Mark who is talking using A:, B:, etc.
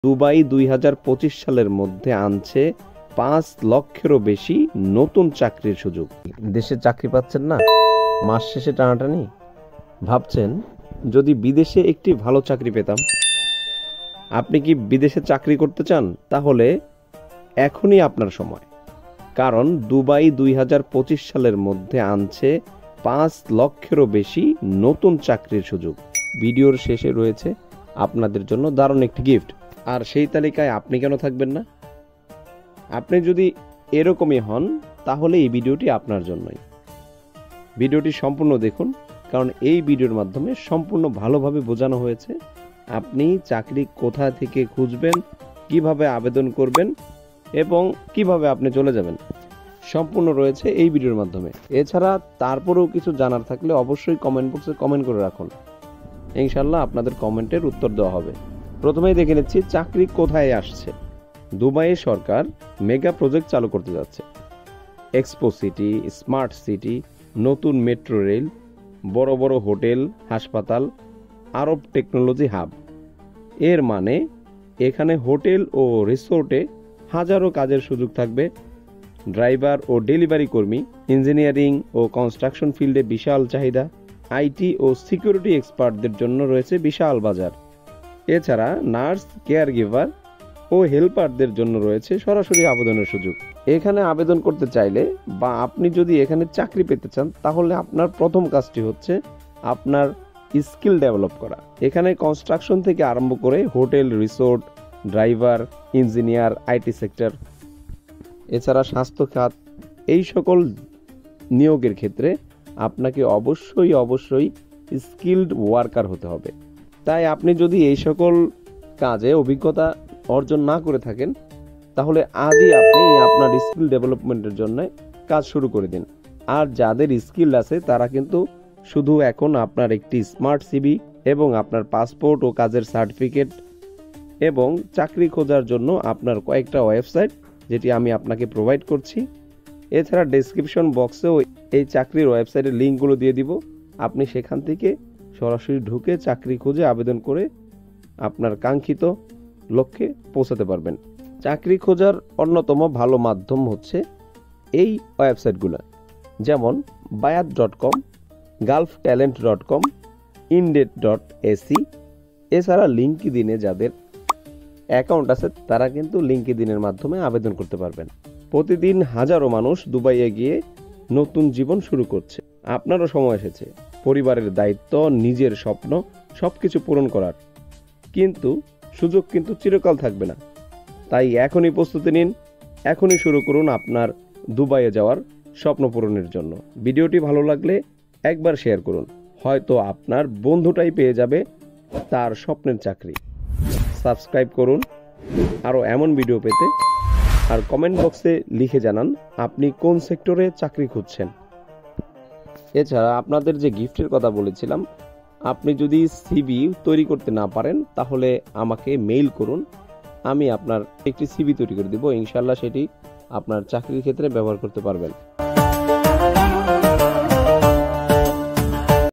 A: Dubai 2025 সালের মধ্যে আনছে 5 লক্ষেরও বেশি নতুন চাকরির সুযোগ। দেশে চাকরি পাচ্ছেন না, মাস শেষে টানাটানি, ভাবছেন যদি বিদেশে একটি ভালো চাকরি পেতাম। আপনি কি বিদেশে চাকরি করতে চান? তাহলে এখনই আপনার সময়, কারণ দুবাই 2025 সালের মধ্যে আনছে 5 লক্ষেরও বেশি নতুন চাকরির সুযোগ। ভিডিওর শেষে রয়েছে আপনাদের জন্য দারুণ একটি গিফট, আর সেই তালিকায় আপনি কেন থাকবেন না? আপনি যদি এরকমই হন তাহলে এই ভিডিওটি আপনার জন্যই। ভিডিওটি সম্পূর্ণ দেখুন, কারণ এই ভিডিওর মাধ্যমে সম্পূর্ণ ভালোভাবে বোঝানো হয়েছে আপনি চাকরি কোথা থেকে খুঁজবেন, কিভাবে আবেদন করবেন এবং কিভাবে আপনি চলে যাবেন, সম্পূর্ণ রয়েছে এই ভিডিওর মাধ্যমে। এছাড়া তারপরেও কিছু জানার থাকলে অবশ্যই কমেন্ট বক্সে কমেন্ট করে রাখুন, ইনশাল্লাহ আপনাদের কমেন্টের উত্তর দেওয়া হবে। প্রথমেই দেখে নিচ্ছি চাকরি কোথায় আসছে। দুবাইয়ে সরকার মেগা প্রজেক্ট চালু করতে যাচ্ছে। এক্সপো সিটি, স্মার্ট সিটি, নতুন মেট্রো রেল, বড় বড় হোটেল, হাসপাতাল, আরব টেকনোলজি হাব। এর মানে এখানে হোটেল ও রিসোর্টে হাজারো কাজের সুযোগ থাকবে। ড্রাইভার ও ডেলিভারি কর্মী, ইঞ্জিনিয়ারিং ও কনস্ট্রাকশন ফিল্ডে বিশাল চাহিদা, আইটি ও সিকিউরিটি এক্সপার্টদের জন্য রয়েছে বিশাল বাজার। এছাড়া নার্স, কেয়ার গিভার ও হেল্পারদের জন্য রয়েছে সরাসরি আবেদনের সুযোগ। এখানে আবেদন করতে চাইলে বা আপনি যদি এখানে চাকরি পেতে চান, তাহলে আপনার প্রথম কাজটি হচ্ছে আপনার স্কিল ডেভেলপ করা। এখানে কনস্ট্রাকশন থেকে আরম্ভ করে hotel, resort, driver, engineer, IT sector, এছাড়া স্বাস্থ্য খাত, এই সকল নিয়োগের ক্ষেত্রে আপনাকে অবশ্যই স্কিলড ওয়ার্কার হতে হবে। তাই আপনি যদি এই সকল কাজে অভিজ্ঞতা অর্জন না করে থাকেন, তাহলে আজই আপনি আপনার স্কিল ডেভেলপমেন্টের জন্য কাজ শুরু করে দিন। আর যাদের স্কিল আছে তারা কিন্তু শুধু এখন আপনার একটি স্মার্ট সিভি এবং আপনার পাসপোর্ট ও কাজের সার্টিফিকেট এবং চাকরি খোঁজার জন্য আপনার কয়েকটা ওয়েবসাইট, যেটি আমি আপনাকে প্রোভাইড করছি। এছাড়া ডেসক্রিপশন বক্সেও এই চাকরির ওয়েবসাইটের লিঙ্কগুলো দিয়ে দিব। আপনি সেখান থেকে সরাসরি ঢুকে চাকরি খুঁজে আবেদন করে আপনার কাঙ্ক্ষিত লক্ষ্যে পৌঁছাতে পারবেন। চাকরি খোঁজার অন্যতম ভালো মাধ্যম হচ্ছে এই ওয়েবসাইটগুলো, যেমন বায়াত.com, গালফট্যালেন্ট.com, ইনডেড.এসি। এছাড়া লিঙ্কডইনে যাদের অ্যাকাউন্ট আছে তারা কিন্তু লিঙ্কডইনের মাধ্যমে আবেদন করতে পারবেন। প্রতিদিন হাজারো মানুষ দুবাইয়ে গিয়ে নতুন জীবন শুরু করছে। আপনারও সময় এসেছে পরিবারের দায়িত্ব, নিজের স্বপ্ন সবকিছু পূরণ করার। কিন্তু সুযোগ কিন্তু চিরকাল থাকবে না, তাই এখনই প্রস্তুতি নিন, এখনই শুরু করুন আপনার দুবাইয়ে যাওয়ার স্বপ্ন পূরণের জন্য। ভিডিওটি ভালো লাগলে একবার শেয়ার করুন, হয়তো আপনার বন্ধুটাই পেয়ে যাবে তার স্বপ্নের চাকরি। সাবস্ক্রাইব করুন আরও এমন ভিডিও পেতে, আর কমেন্ট বক্সে লিখে জানান আপনি কোন সেক্টরে চাকরি খুঁজছেন। এছাড়া আপনাদের যে গিফটের কথা বলেছিলাম, আপনি যদি সিভি তৈরি করতে না পারেন তাহলে আমাকে মেইল করুন, আমি আপনার একটি সিভি তৈরি করে দেব। ইনশাল্লাহ সেটি আপনার চাকরির ক্ষেত্রে ব্যবহার করতে পারবেন।